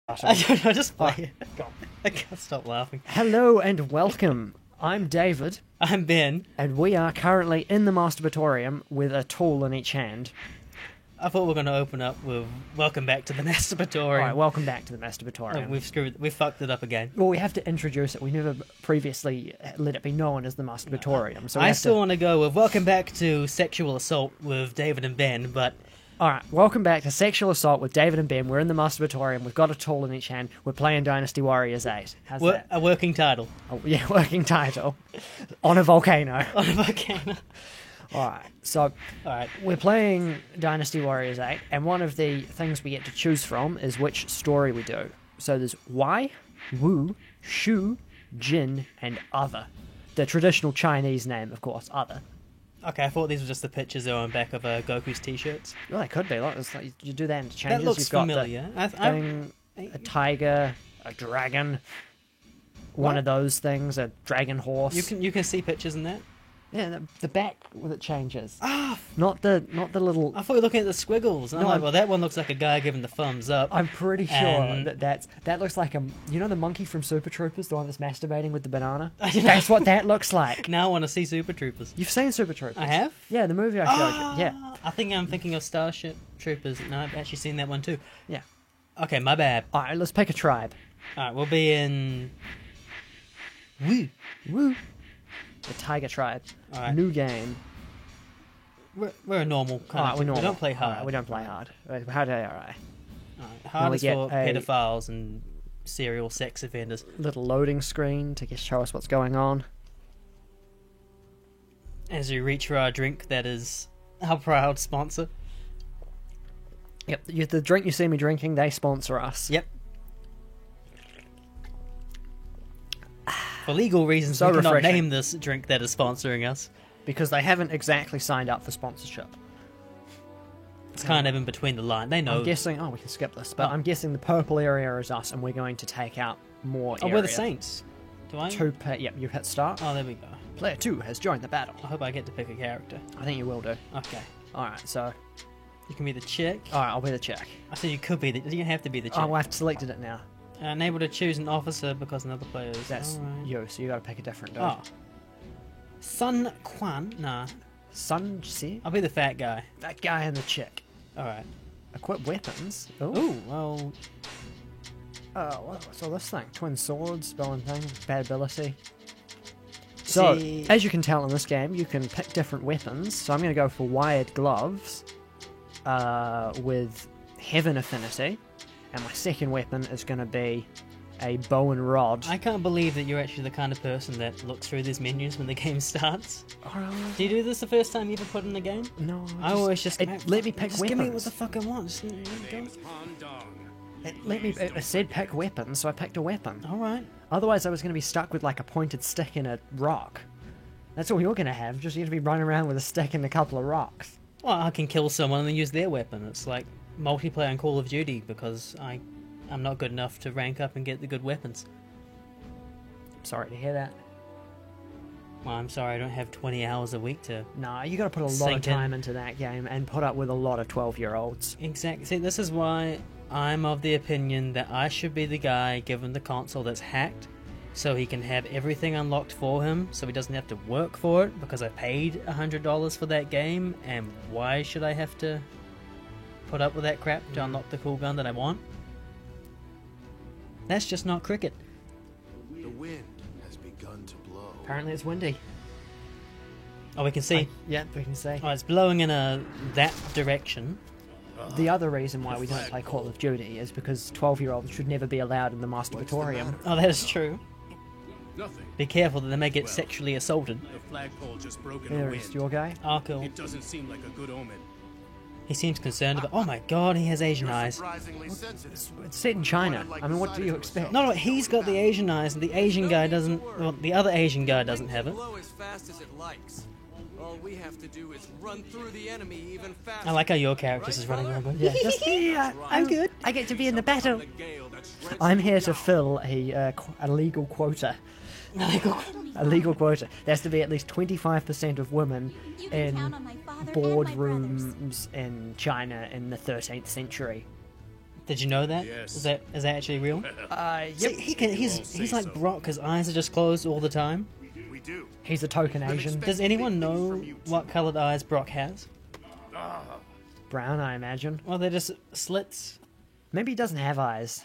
I just play it. Go. I can't stop laughing. Hello and welcome. I'm David, I'm Ben. and we are currently in the masturbatorium with a tool in each hand. I thought we were going to open up with welcome back to the masturbatorium. Alright, welcome back to the Oh, masturbatorium. we fucked it up again. Well, we have to introduce it. We never previously let it be known as the masturbatorium. So we I have still want to go with welcome back to sexual assault with David and Ben, but Alright, welcome back to Sexual Assault with David and Ben. We're in the masturbatorium. We've got a tool in each hand. We're playing Dynasty Warriors 8. How's that? a working title Oh, yeah, working title. On a volcano. on a volcano. Alright, so Alright, we're playing Dynasty Warriors 8, and one of the things we get to choose from is which story we do. So there's Wai, Wu, Shu, Jin, and Other. The traditional Chinese name, of course, Other. okay, I thought these were just the pictures that were on the back of Goku's t-shirts. Well, they could be. Like, it's like you do that in changes. That looks You've got familiar. The thing, a tiger, a dragon, one What? of those things, a dragon horse. You can see pictures in that? Yeah, the back when it changes. Ah, Not the little. I thought you were looking at the squiggles. And I'm No, like, I'm- well, that one looks like a guy giving the thumbs up. I'm pretty sure And- that looks like the monkey from Super Troopers, the one that's masturbating with the banana. I know. That's what that looks like. Now I want to see Super Troopers. You've seen Super Troopers? I have? Yeah, the movie I showed you. Yeah, Ah, I think I'm thinking of Starship Troopers. No, I've actually seen that one too. yeah. Okay, my bad. All right, let's pick a tribe. Alright, we'll be in. Woo! Woo. The Tiger Tribe. Alright. New game. We're a normal kind Alright, of. we're normal. We don't play Alright, hard. we don't play hard. How do I? Alright, hard we is get for a- pedophiles and serial sex offenders. Little loading screen to show us what's going on. As we reach for our drink, that is our proud sponsor. Yep, the drink you see me drinking, they sponsor us. Yep. For legal reasons, So we cannot refreshing. name this drink that is sponsoring us. Because they haven't exactly signed up for sponsorship. It's kind of in between the line. They know. I'm guessing. Oh, we can skip this, but Oh. I'm guessing the purple area is us, and we're going to take out more. Oh, area. we're the Saints. Do I? Yep, you hit start. Oh, there we go. Player 2 has joined the battle. I hope I get to pick a character. I think you will do. Okay. Alright, so. You can be the chick. Alright, I'll be the chick. I said you could be the. You have to be the chick. Oh, I've selected it now. Unable to choose an officer because another player is. That's Alright. you, so you gotta pick a different dude. Oh. Sun Quan? Nah. Sun Si? I'll be the fat guy. That guy and the chick. Alright. Equip weapons. Ooh. Ooh, well. So this thing. Twin swords, spell and thing, bad ability. So, See- as you can tell in this game, you can pick different weapons. So I'm going to go for wired gloves with heaven affinity. And my second weapon is going to be a bow and rod. I can't believe that you're actually the kind of person that looks through these menus when the game starts. Oh, Do you do this the first time you ever put in a game? no, I always just. let me pick just weapons. Give me what the fuck I want. Just, It said pick weapons, so I picked a weapon. Alright. Otherwise, I was going to be stuck with like a pointed stick and a rock. That's all you're going to have. Just you're going to be running around with a stick and a couple of rocks. Well, I can kill someone and then use their weapon. It's like multiplayer in Call of Duty because I'm not good enough to rank up and get the good weapons. Sorry to hear that. Well, I'm sorry, I don't have 20 hours a week to. Nah, you got to put a lot of Sink in. time into that game and put up with a lot of 12-year-olds. Exactly. See, this is why I'm of the opinion that I should be the guy given the console that's hacked, so he can have everything unlocked for him, so he doesn't have to work for it, because I paid $100 for that game, and why should I have to put up with that crap to unlock the cool gun that I want? That's just not cricket. The wind has begun to blow. Apparently, it's windy. Oh, we can see. Yeah, we can see. Oh, it's blowing in that direction. The other reason why we don't play Call of Duty is because 12-year-olds should never be allowed in the masturbatorium. Oh, that is true. Nothing. Be careful that they may get sexually assaulted. The flagpole just broke in the There wind. is your guy. Oh, cool. It doesn't seem like a good omen. He seems concerned about. Oh my god, he has Asian eyes. Surprisingly sensitive. It's set in China. I mean, what do you expect? No, he's got the Asian eyes, and the Asian guy doesn't. Well, the other Asian guy doesn't have it. Blow as fast as it likes. All we have to do is run through the enemy even faster. I like how your character is running around. Going, Yeah, just, yeah, I'm good. I get to be in the battle. The gale that strikes I'm here to fill a legal quota. A legal quota. There has to be at least 25% of women You can in count on my father and my brothers. boardrooms in China in the 13th century. Did you know that? Yes. Is that actually real? Yep. See, he's like Brock. His eyes are just closed all the time. We do. He's a token Asian. Does anyone know what colored eyes Brock has? Brown, I imagine. Well, they're just slits. Maybe he doesn't have eyes.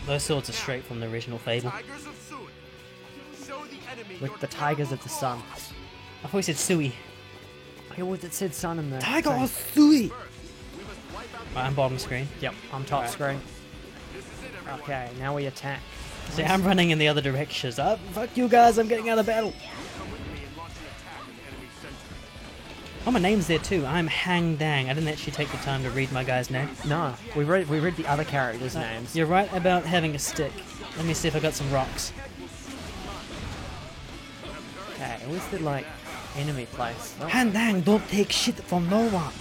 Those swords are straight from the original Fable. Tigers of Sun. Show the enemy With your the tigers of the sun. I thought he said Sui. I always it said sun in the Tiger thing. or Sui? Right, I'm bottom screen. Yep, I'm top screen. Okay, now we attack. See, I'm running in the other directions. Fuck you guys, I'm getting out of battle. Oh, my name's there too. I'm Hang Dang. I didn't actually take the time to read my guy's name. No, we read the other characters' names. You're right about having a stick. Let me see if I got some rocks. Okay, where's the like enemy place? Oh, Hang Dang, don't take shit from no one.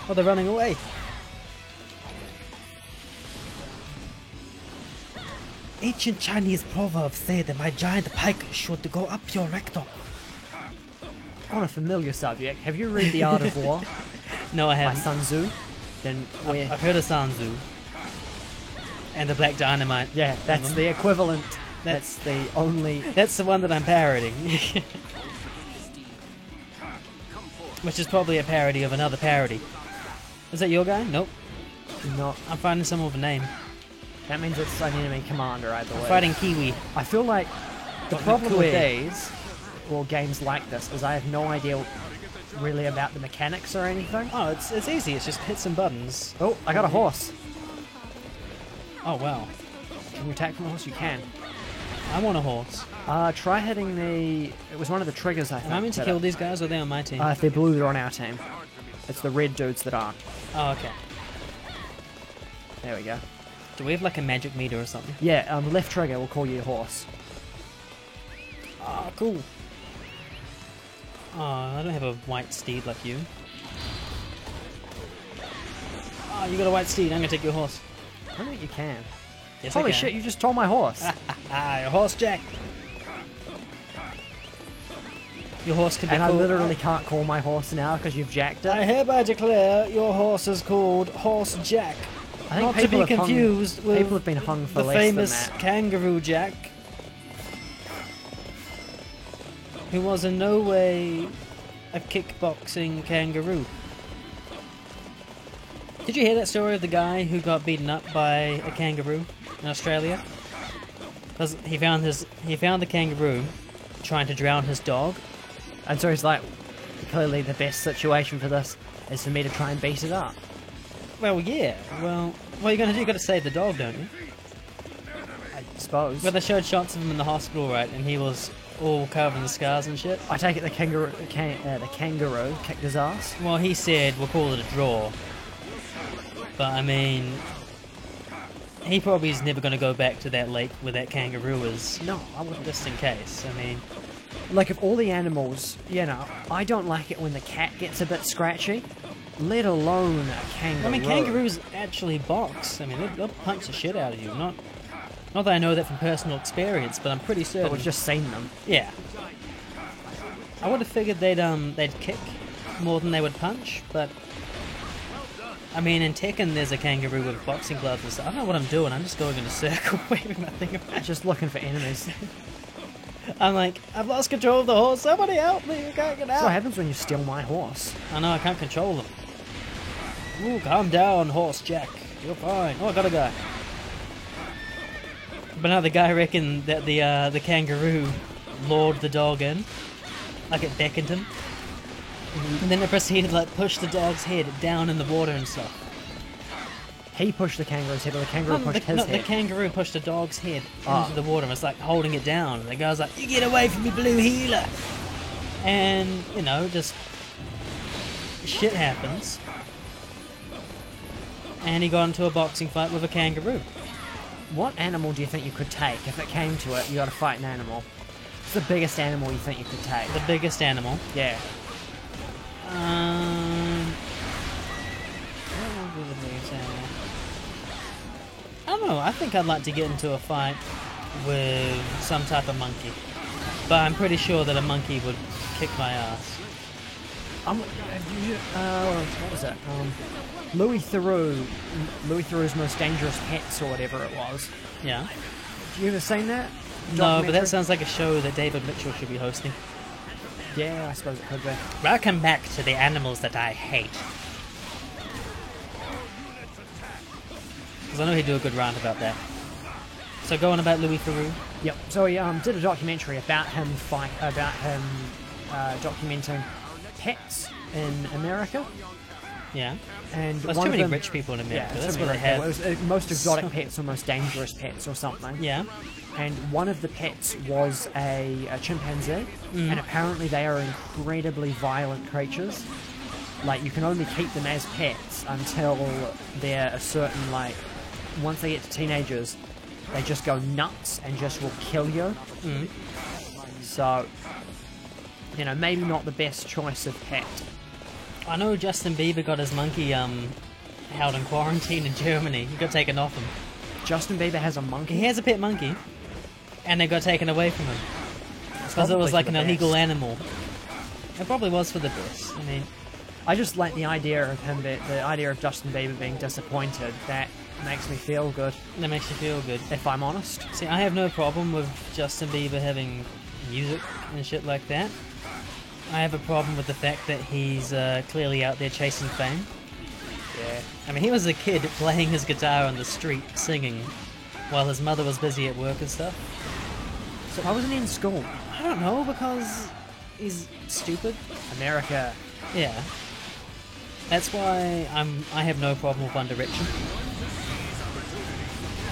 Oh, they're running away. Ancient Chinese proverbs say that my giant pike should go up your rectum. on a familiar subject, have you read The Art of War No, I by haven't. Sun Tzu? Then we're I've heard of Sanzu. And the Black Dynamite. yeah, that's the equivalent. That's the only. That's the one that I'm parodying. Which is probably a parody of another parody. Is that your guy? Nope. Not. I'm finding someone with a name. That means it's an enemy commander, I I'm believe. fighting Kiwi. I feel like the Got problem Nakue. with these, or games like this, is I have no idea really about the mechanics or anything. Oh, it's easy. It's just hit some buttons. Oh, I got a horse. Oh, wow. Can you attack from a horse? You can. I want a horse. Try hitting the. It was one of the triggers, I think. Am I meant to that kill it- these guys or are they on my team? If they're blue, they're on our team. It's the red dudes that aren't. Oh, okay. There we go. Do we have like a magic meter or something? Yeah, left trigger will call you a horse. Oh, cool. Oh, I don't have a white steed like you. Oh, you got a white steed. I'm gonna take your horse. I don't think you can. Yes, Holy I can. shit, you just told my horse. Ah, your horse, Jack. Your horse can be And I called... literally can't call my horse now because you've jacked I it. hereby declare your horse is called Horse Jack. I think Not to people be have hung- confused with people have been hung for the less famous than that. Kangaroo Jack, who was in no way a kickboxing kangaroo. Did you hear that story of the guy who got beaten up by a kangaroo in Australia? Because he found the kangaroo trying to drown his dog. And so he's like, clearly the best situation for this is for me to try and beat it up. Well, yeah. Well, what are you gonna do? You gotta save the dog, don't you? I suppose. Well, they showed shots of him in the hospital, right? And he was all covered in scars and shit. I take it the kangaroo kicked his ass. Well, he said we'll call it a draw. But I mean, he probably is never going to go back to that lake where that kangaroo is. No, I wouldn't. Just in case. I mean, Like, if all the animals, I don't like it when the cat gets a bit scratchy, let alone a kangaroo. I mean, kangaroos actually box. I mean, they'll punch the shit out of you. Not that I know that from personal experience, but I'm pretty But certain. we've just seen them. Yeah. I would have figured they'd kick more than they would punch, but I mean, in Tekken there's a kangaroo with boxing gloves and stuff. I don't know what I'm doing. I'm just going in a circle, waving my thing about. Just looking for enemies. I'm like, I've lost control of the horse. Somebody help me! I can't get That's what out. happens when you steal my horse. I know I can't control them. Ooh, calm down, Horse Jack. You're fine. Oh, I got a guy. But now the guy reckoned that the kangaroo lured the dog in, like it beckoned him, and then it proceeded to like push the dog's head down in the water and stuff. He pushed the kangaroo's head, or the kangaroo pushed his the head. kangaroo pushed the dog's head Ah. into the water and was like holding it down. And the guy's like, "You get away from me, blue healer!" And just shit happens. And he got into a boxing fight with a kangaroo. What animal do you think you could take if it came to it? You got to fight an animal. What's the biggest animal you think you could take? The biggest animal. Yeah. What would be the biggest animal? I don't know. I think I'd like to get into a fight with some type of monkey. But I'm pretty sure that a monkey would kick my ass. What was it? Louis Theroux's Most Dangerous Pets or whatever it was. Yeah. Have you ever seen that? No, but documentary? that sounds like a show that David Mitchell should be hosting. Yeah, I suppose it could be. Welcome back to the animals that I hate. Because I know he'd do a good rant about that. So go on about Louis Theroux. Yep. So he did a documentary about him documenting pets in America. Yeah. And There's one too of many them, rich people in America. Yeah, That's too what many they rich have. people. It was most exotic pets or most dangerous pets or something. Yeah. And one of the pets was a chimpanzee, and apparently they are incredibly violent creatures. Like, you can only keep them as pets until they're a certain, like, once they get to teenagers, they just go nuts and just will kill you. So, you know, maybe not the best choice of pet. I know Justin Bieber got his monkey held in quarantine in Germany. He got taken off him. Justin Bieber has a monkey. He has a pet monkey, and they got taken away from him because it Probably was for like the an illegal best. animal. It probably was for the best. I mean, I just like the idea of him, the idea of Justin Bieber being disappointed. That makes me feel good, that makes you feel good. if I'm honest. See, I have no problem with Justin Bieber having music and shit like that. I have a problem with the fact that he's clearly out there chasing fame. Yeah. I mean, he was a kid playing his guitar on the street, singing, while his mother was busy at work and stuff. So why wasn't he in school? I don't know, because he's stupid. America. Yeah. That's why I have no problem with One Direction.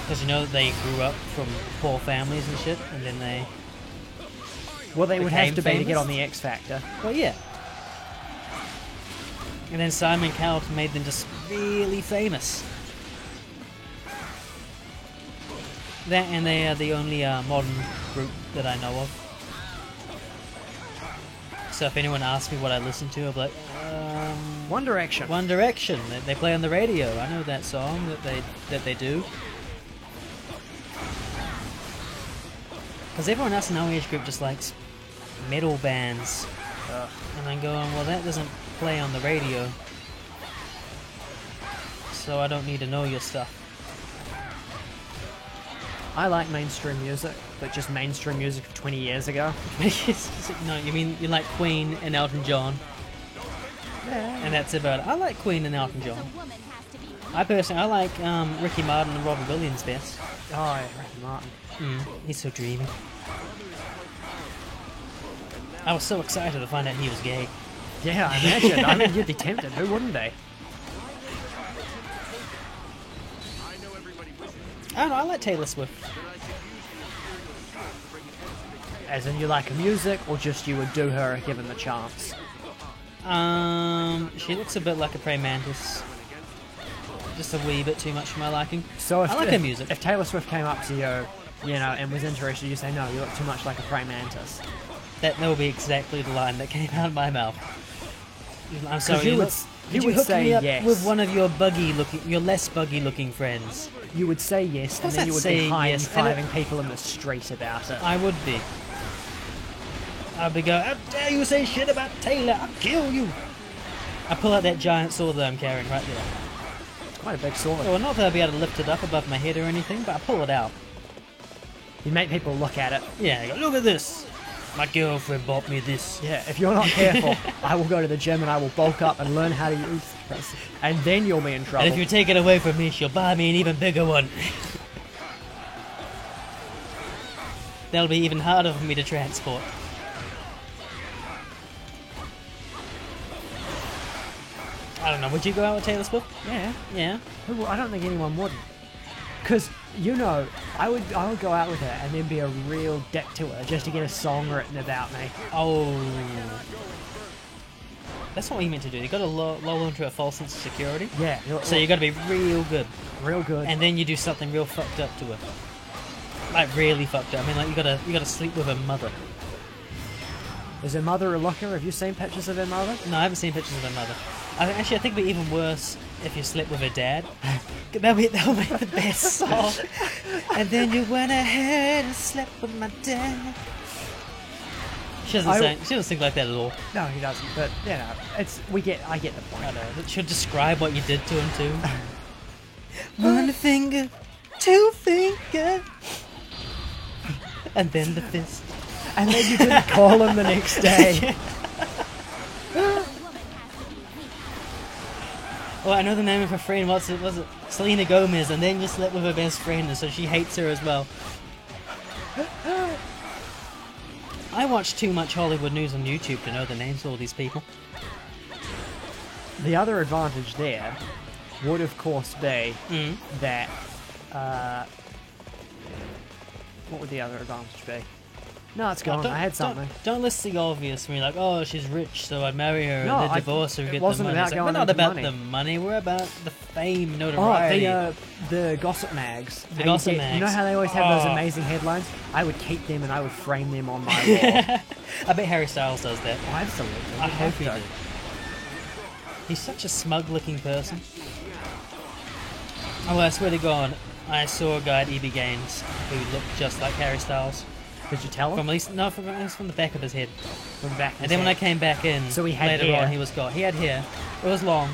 Because you know that they grew up from poor families and shit, and then they... Well, they would have Became to be to get famous? on the X Factor. Well, yeah. And then Simon Cowell made them just really famous. That, and they are the only modern group that I know of. So if anyone asks me what I listen to, I'll be like, One Direction. One Direction. They play on the radio. I know that song that they do. Because everyone else in our age group just likes metal bands. And I'm going, well, that doesn't play on the radio. So I don't need to know your stuff. I like mainstream music, but just mainstream music of 20 years ago. No, you mean you like Queen and Elton John? Yeah. And that's about it. I like Queen and Elton John. I like Ricky Martin and Robin Williams best. Oh, yeah, Ricky Martin. He's so dreamy. I was so excited to find out he was gay. Yeah, I imagine. I mean, you'd be tempted. Who wouldn't be? I don't know, I like Taylor Swift. As in, you like her music, or just you would do her given the chance? She looks a bit like a praying mantis. Just a wee bit too much for my liking. So if, I like her music. If Taylor Swift came up to you, you know, and was interested, you say, no, you look too much like a praying mantis. That will be exactly the line that came out of my mouth. I'm sorry. you would hook say me up yes. with one of your less buggy looking friends. You would say yes, and course then you I'd would say be high yes, and and fiving people in the street about it. I would be. I'd be going, how dare you say shit about Taylor? I'll kill you. I pull out that giant sword that I'm carrying right there. It's quite a big sword. Well, not that I'll be able to lift it up above my head or anything, but I pull it out. You make people look at it. Yeah, I go, look at this. My girlfriend bought me this. Yeah, if you're not careful, I will go to the gym and I will bulk up and learn how to use this. And then you'll be in trouble. And if you take it away from me, she'll buy me an even bigger one. That'll be even harder for me to transport. I don't know, would you go out with Taylor Swift? Yeah. Yeah. I don't think anyone would. Because, you know, I would go out with her and then be a real dick to her just to get a song written about me. Oh. That's not what you meant to do. You gotta lull into a false sense of security. Yeah. So you gotta be real good. real good. And then you do something real fucked up to her. Like really fucked up. I mean, like you gotta sleep with her mother. Is her mother a looker? Have you seen pictures of her mother? No, I haven't seen pictures of her mother. I think it'd be even worse if you slept with her dad. That'll be the best song. And then you went ahead and slept with my dad. She doesn't she doesn't think like that at all. No, he doesn't. But you know, I get the point. I know. It should describe what you did to him too. One finger, two finger, and then the fist. And then you didn't call him the next day. Oh, I know the name of her friend. Was it Selena Gomez? And then you slept with her best friend, and so she hates her as well. I watch too much Hollywood news on YouTube to know the names of all these people. The other advantage there would, of course, be Mm. that. What would the other advantage be? No, it's gone. I had something. Don't list the obvious. When you're like, oh, she's rich, so I'd marry her, No, and then divorce her, and it get wasn't the money. about It's like, going we're not into about money. the money. We're about the fame, Oh, notoriety. the gossip mags. The gossip mags. You know how they always have those Oh. amazing headlines? I would keep them and I would frame them on my wall. I bet Harry Styles does that. Oh, absolutely. I You'd hope have he to. did. He's such a smug-looking person. Oh, I swear to God, I saw a guy at EB Games who looked just like Harry Styles. Did you tell From him? at least, no, from the back of his head. From back And then when I came back in, So he had later hair. on, he was gone. He had hair. It was long.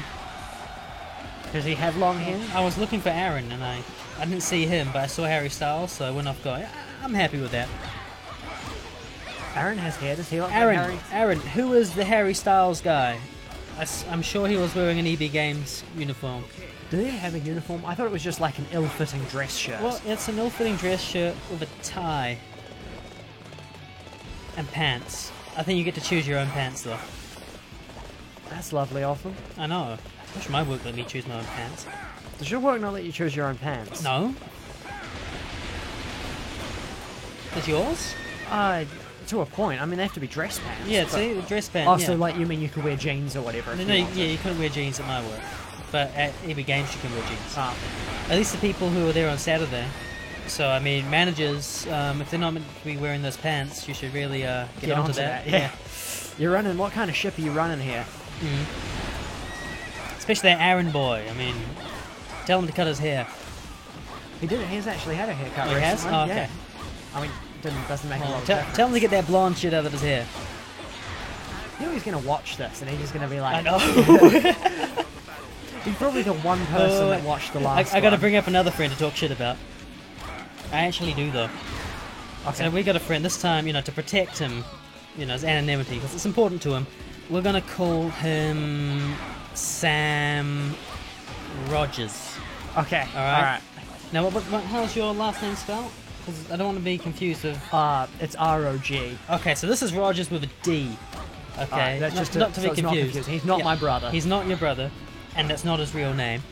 Does he have long hair? I was looking for Aaron, and I didn't see him, but I saw Harry Styles, so I went off going, I'm happy with that. Aaron has hair. Does he look like Harry? Aaron, who is the Harry Styles guy? I'm sure he was wearing an EB Games uniform. Do they have a uniform? I thought it was just like an ill-fitting dress shirt. Well, it's an ill-fitting dress shirt with a tie. And pants. I think you get to choose your own pants, though. That's lovely of them. I know. I wish my work let me choose my own pants. Does your work not let you choose your own pants? No. Is yours? To a point. I mean, they have to be dress pants. Yeah, but- see, the dress pants. Oh, yeah. so like you mean you could wear jeans or whatever? If No, you no, wanted. yeah, you couldn't wear jeans at my work. But at EB Games, you can wear jeans. Ah, At least the people who were there on Saturday. So, I mean, managers, if they're not meant to be wearing those pants, you should really get onto that. Yeah. You're running. What kind of ship are you running here? Especially that Aaron boy. I mean, tell him to cut his hair. He did. He's actually had a haircut. Oh, he has? recently, Oh, okay. Yeah. I mean, doesn't make a lot of Tell difference. him to get that blonde shit out of his hair. You know he's gonna watch this and he's just gonna be like, I know. He's probably the one person Oh, that watched the last. I gotta one. bring up another friend to talk shit about. I actually do, though. Okay. So we got a friend this time, to protect him, his anonymity, because it's important to him. We're gonna call him Sam Rogers. Okay. All right. Now, how's your last name spelled? Because I don't want to be confused with. It's ROG. Okay, so this is Rogers with a D. Okay, That's not, just not to so be it's not confused. confusing. He's not my brother. He's not your brother, and that's not his real name.